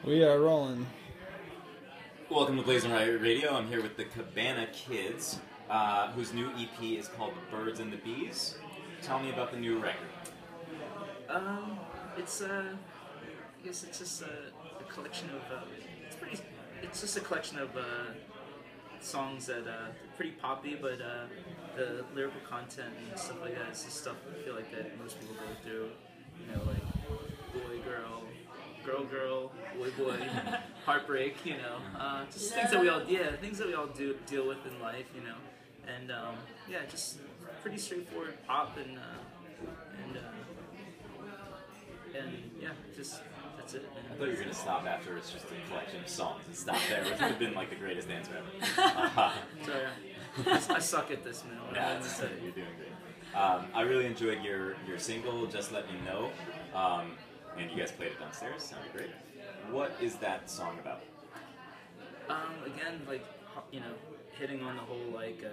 We are rolling. Welcome to BlazinRy Radio. I'm here with the Cabana Kids, whose new EP is called The Birds and the Bees. Tell me about the new record. It's I guess it's just a collection of it's just a collection of songs that pretty poppy, but the lyrical content and stuff like that is just stuff I feel like that most people go through. You know, like boy, girl, girl, girl, boy, boy, heartbreak. You know, just things that we all deal with in life. You know, and just pretty straightforward pop and just that's it. I thought you were going to stop after it's just a collection of songs and stop there, which would have been like the greatest answer ever. Sorry, I suck at this, man. Yeah, you're doing great. I really enjoyed your single, Just Let Me Know, and you guys played it downstairs. Sounded great. What is that song about? Again, like, you know, hitting on the whole like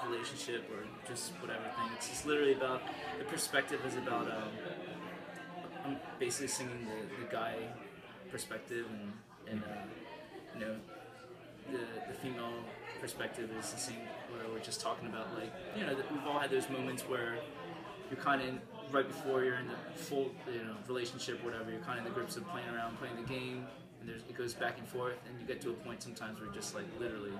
relationship or just whatever thing. It's just literally about the perspective is about I'm basically singing the guy perspective and you know the female perspective is the same where we're just talking about like you know we've all had those moments where you're kind of right before you're in the full relationship or whatever, you're kind of in the grips of playing around playing the game and it goes back and forth and you get to a point sometimes where you're just like literally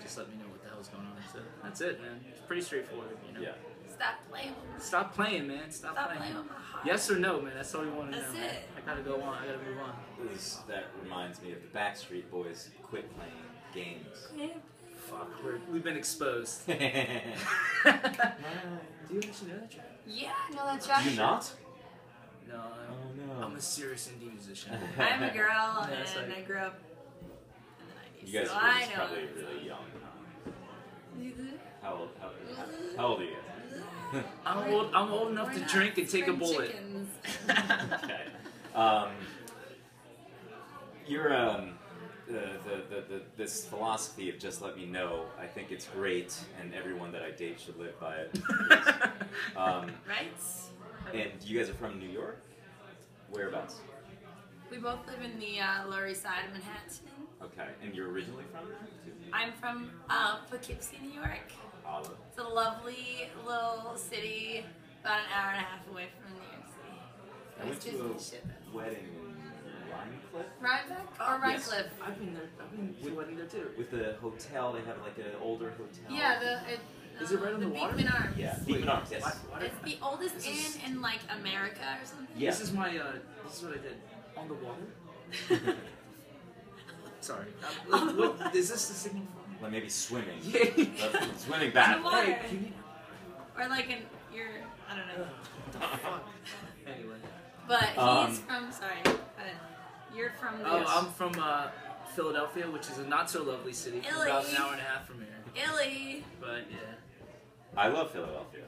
just let me know what the hell's going on. So that's it, man. It's pretty straightforward, you know. Yeah. Stop playing. Stop playing, man. Stop playing with my heart. Yes or no, man. That's all we want to know. That's Man. it. I gotta go on. I gotta move on. That reminds me of the Backstreet Boys. Quit playing games. Yeah. Fuck, we've been exposed. Do you actually know that track? Yeah, I know that track. Do you not? No. Oh no. I'm a serious indie musician. I'm a girl, Yeah, and like, I grew up in the 90s, You guys so were I just know. probably really young. How old are you guys? I'm old enough to drink and take a bullet. Chickens. Okay. You're this philosophy of just let me know. I think it's great, and everyone that I date should live by it. Right? And you guys are from New York? Whereabouts? We both live in the Lower East Side of Manhattan. Okay, and you're originally from there too? I'm from Poughkeepsie, New York. Holla. It's a lovely little city, about an hour and a half away from New York City. I went to a wedding in Rhinecliff. Rhinebeck or Yes. Rhinecliff? I've been there. I've been to a wedding there too. With the hotel, they have like an older hotel. Yeah, Is it right on the water? Beekman Arms. Yeah, Beekman Arms, yes. Why It's the oldest inn in like America or something. Yeah. This is my. This is what I did on the water. Sorry. What is this the signal for? Like maybe swimming. Yeah. Swimming back. Water. Hey, can you... Or like I don't know. Fuck. Anyway. But he's from, you're from the... Oh, I'm from Philadelphia, which is a not so lovely city. From Illy. about an hour and a half from here. Illy. But yeah. I love Philadelphia.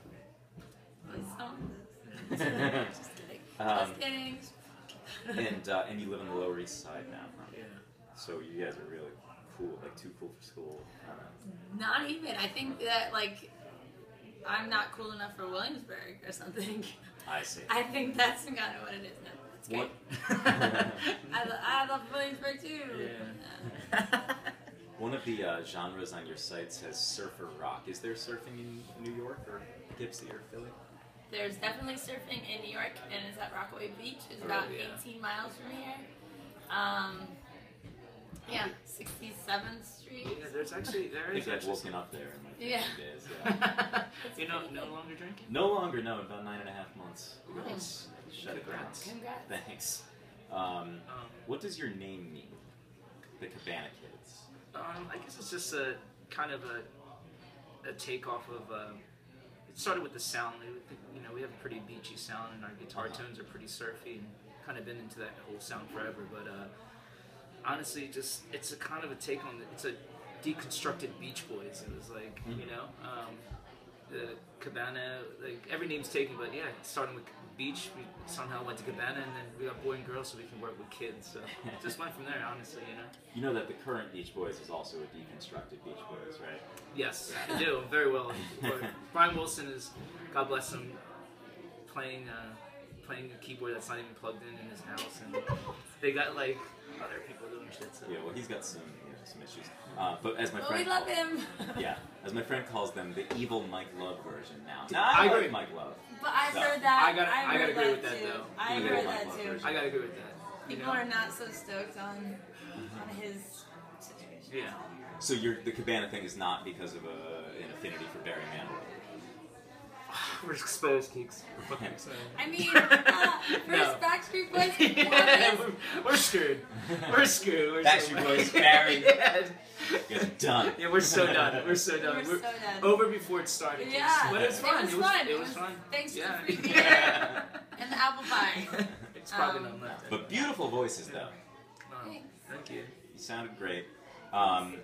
Just kidding. Just kidding. And you live on the Lower East Side now. Yeah. So you guys are really cool, like too cool for school. Not even. I think that, like, I'm not cool enough for Williamsburg or something. I see. I think that's kind of what it is now. It's great. What? I love Williamsburg too. Yeah. One of the genres on your site says surfer rock. Is there surfing in New York or Poughkeepsie or Philly? There's definitely surfing in New York, and it's at Rockaway Beach. It's about 18 miles from here. 67th Street. Yeah, there is I think I've actually. woken up there in like 15 Yeah. days. Yeah. You know, no longer drinking? No longer, no. About 9.5 months. We got Nice. shut it down. Congrats. Thanks. What does your name mean? The Cabana Kids. I guess it's just a kind of a takeoff of. It started with the sound. We have a pretty beachy sound, and our guitar tones are pretty surfy, and kind of been into that whole sound forever. But honestly, it's a kind of a take on it's a deconstructed Beach Boys. It was like the Cabana, like every name's taken, but yeah, starting with Beach, we somehow went to Cabana, and then we got Boy and Girl, so we can work with kids. So it just went from there, honestly, You know that the current Beach Boys is also a deconstructed Beach Boys, right? Yes, I do. Very well. Brian Wilson is, God bless him, playing playing a keyboard that's not even plugged in his house, and they got like other people doing shit. So. Yeah, well, he's got some issues. But as my Well, friend, we love him. yeah, as my friend calls them, the evil Mike Love version now. I I agree. like Mike Love. But I've So, heard that. I gotta heard agree with that, too. though. I've Yeah, heard Mike that Love too. version. I gotta agree with that. People are not so stoked on his situation. Yeah. So the Cabana thing is not because of an affinity for Barry Manilow. We're exposed, geeks. I mean, No. first Backstreet Boys. Yeah, we're screwed. We're screwed. We're Backstreet Boys, Barry. Yeah. You guys are done. Yeah, we're so done. We're so done. We're so done. Over before it started. Yeah. But it was fun. It was fun. It was fun. Thanks to Yeah. the free beer and the apple pie. It's probably none left. But beautiful voices, though. Oh, thank you. You sounded great. Do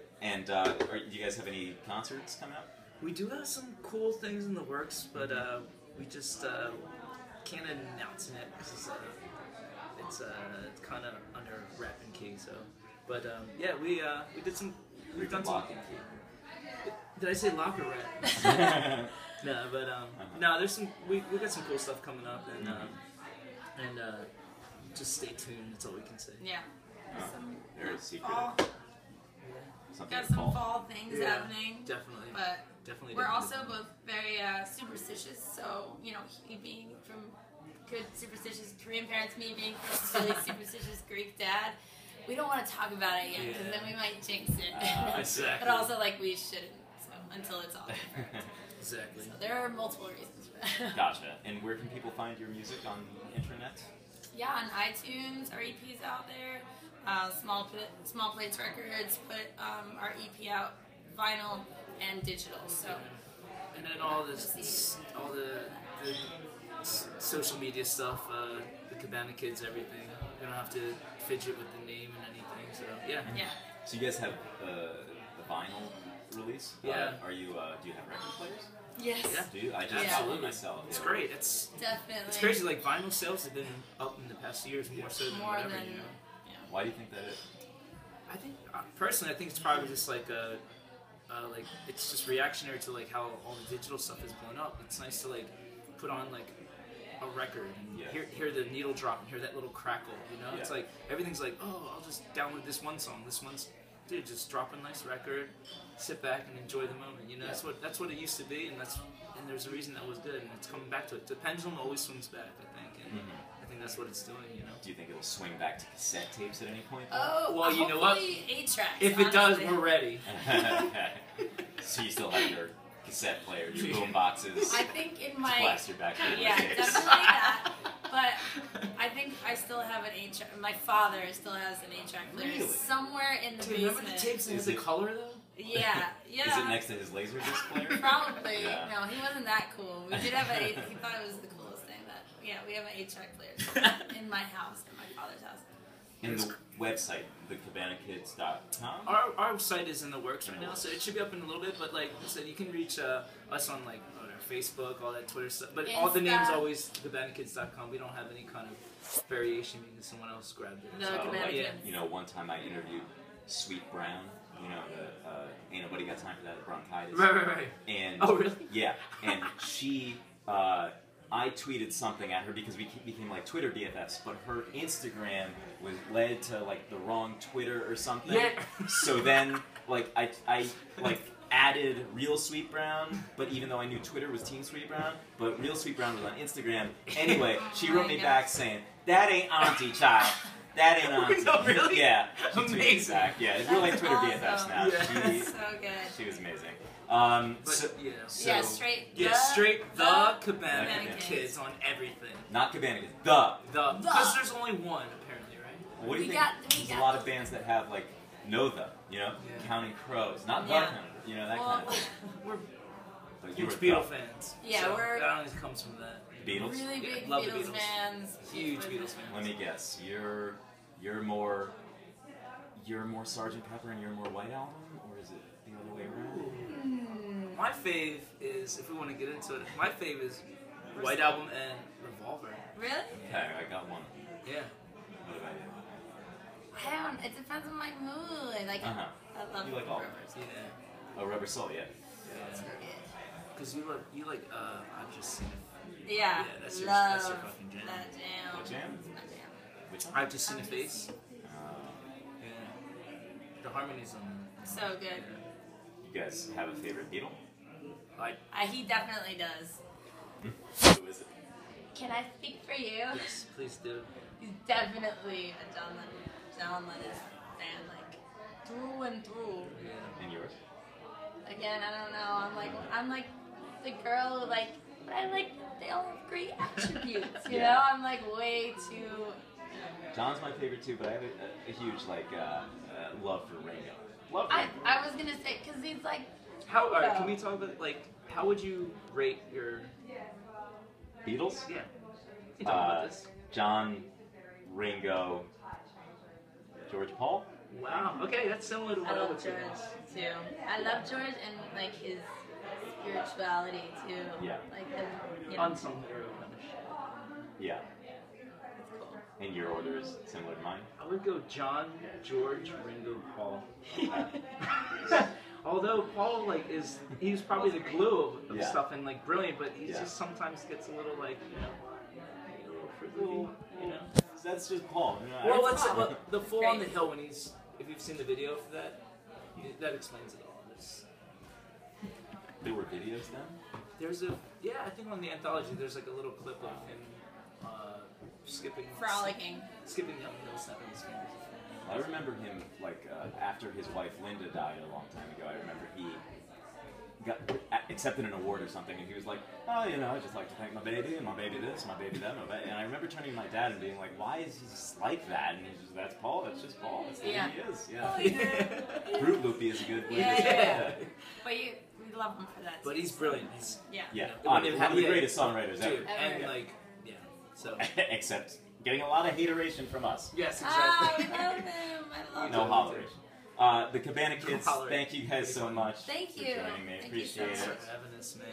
you guys have any concerts coming up? We do have some cool things in the works, but we just can't announce it because it's kind of under wrap and key. So, but yeah, we did some. We've done some. Lock and key. Did I say lock or wrap? No, but no. There's some. We got some cool stuff coming up, and just stay tuned. That's all we can say. Yeah. There's a secret. Fall. Something Got to some call. fall things Yeah, happening. definitely. But Definitely. we're also both very superstitious. So, he being from good superstitious Korean parents, me being from really superstitious Greek dad, we don't want to talk about it yet because then we might jinx it. Exactly. But also, we shouldn't. So, until it's all confirmed. Exactly. So there are multiple reasons for that. Gotcha. And where can people find your music on the internet? Yeah, on iTunes, our EP's out there. Small Plates Records put our EP out, vinyl and digital. So, and then all the social media stuff, the Cabana Kids, everything. You don't have to fidget with the name and anything. So yeah. yeah. So you guys have the vinyl release? Yeah. Do you have record players? Yes. Yeah. Do you? I just Absolutely. got one myself. It's yeah. great. It's Definitely. crazy. Like vinyl sales have been up in the past years more so than More whatever. than. You know. Yeah. Why do you think that is? I think personally, I think it's probably just like it's just reactionary to how all the digital stuff has blown up. It's nice to put on a record and hear the needle drop and hear that little crackle. Yeah. It's everything's I'll just download this one song. This one's just drop a nice record, sit back and enjoy the moment. That's what it used to be, and there's a reason that was good, and it's coming back to it. The pendulum always swings back, I think, and I think that's what it's doing. Do you think it'll swing back to cassette tapes at any point? Oh, well, you know what? 8-tracks. If it does, honestly. we're ready. So you still have your cassette player, your boom boxes, I think in my blast your back. yeah, definitely that. But I think I still have an 8-track. My father still has an 8-track player Really? somewhere in the Dude, basement. remember the tapes that Is had the it- color though? Yeah, yeah. Is it next to his Laserdisc player? Probably. Yeah. No, he wasn't that cool. We did have an 8. He thought it was the coolest thing. That yeah, we have an 8-track player in my house, in my father's house. And the website, thecabanakids.com? Our site is in the works right now, so it should be up in a little bit. But like I said, you can reach us on on our Facebook, all that Twitter stuff. But all the names Insta. always thecabanakids.com. We don't have any kind of variation because someone else grabbed it. No, So, Cabana yeah. Kids. One time I interviewed Sweet Brown. The Ain't Nobody Got Time for That bronchitis. Right. And Oh, really? Yeah, and she, I tweeted something at her because we became Twitter BFFs, but her Instagram was led to the wrong Twitter or something. Yeah. So then I added Real Sweet Brown, but even though I knew Twitter was Team Sweet Brown, but Real Sweet Brown was on Instagram. Anyway, she wrote me back saying, "That ain't Auntie, child. That ain't Auntie." No, really? Yeah. She tweeted Amazing. back. Yeah, we're like Twitter That's BFFs awesome. now. Yeah. So good. She was amazing. But So, Yeah, straight. Yeah, straight the Cabana Cabana Kids Kids on everything. not Cabana Kids, Because there's only one apparently, right? What do you We think? got- we There's got a lot of those. bands that have know the, Counting Crows, not the Yeah. Counting, that Well, kind of thing. We're But you huge were Beatle the fans. Yeah, so we're- that always comes from that. Beatles. really Yeah, big love the Beatles Beatles. fans. Huge Beatles fans. Let me guess. You're more Sgt. Pepper and you're more White Album, or is it the other way around? My fave is, if we want to get into it, my fave is White Album and Revolver. Really? Okay, I got one. Yeah. What about you? I don't. It depends on my mood. Uh-huh. I love You like all of Rovers. Yeah. Oh, Rubber Soul, yeah. It's good. Because you like I've just seen it. Yeah, that's love your fucking jam. that jam. What jam? It's my jam. Which one? I've just seen a face. Uh, Yeah. The harmonies on. So good. you guys have a favorite Beatle? He definitely does. Who is it? Can I speak for you? Yes, please do. He's definitely a John Lennon fan, like through and through. Yeah. And yours? Again, I don't know. I'm like the girl who like, but I like they all have great attributes. You Yeah. know, I'm like way too. John's my favorite too, but I have a huge love for Ringo. Love Ringo. I was gonna say because he's like. How? All right, can we talk about like how would you rate your Beatles? Yeah. You talk about this. John, Ringo, George, Paul. Wow. Okay, that's similar to what I I love would say. George too. I love George and like his spirituality too. Yeah. Like the you know. Unsung hero kind of shit. Yeah. It's cool. And your order is similar to mine. I would go John, George, Ringo, Paul. Although Paul he's probably the glue of Yeah. stuff and like brilliant, but he Yeah. just sometimes gets a little like a little frivolous, you know. That's just Paul. You know, Well, I- let's the full on the Great. hill when if you've seen the video for that, that explains it all. there were videos then. There's I think on the anthology there's like a little clip of him skipping down the hill, snapping his fingers. I remember him after his wife Linda died a long time ago. I remember he got accepted an award or something, and he was like, "Oh, I just like to thank my baby and my baby this, my baby that, my baby." And I remember turning to my dad and being like, "Why is he just like that?" And he's just, "That's Paul. That's just Paul. That's the way he is." Yeah. Oh, yeah. Fruit Loopy is a good way Yeah, to say yeah. that. But we love him for that. But too. he's brilliant. He's Yeah. Yeah, When one of the yeah, greatest songwriters ever. dude, and Yeah. so Except getting a lot of hateration from us. yes, Ah, we exactly. love him. I love No him. holleration. The Cabana Kids, Holleration. thank you guys so much Thank for you. joining me. Thank you so Appreciate Thanks it. for having us, man.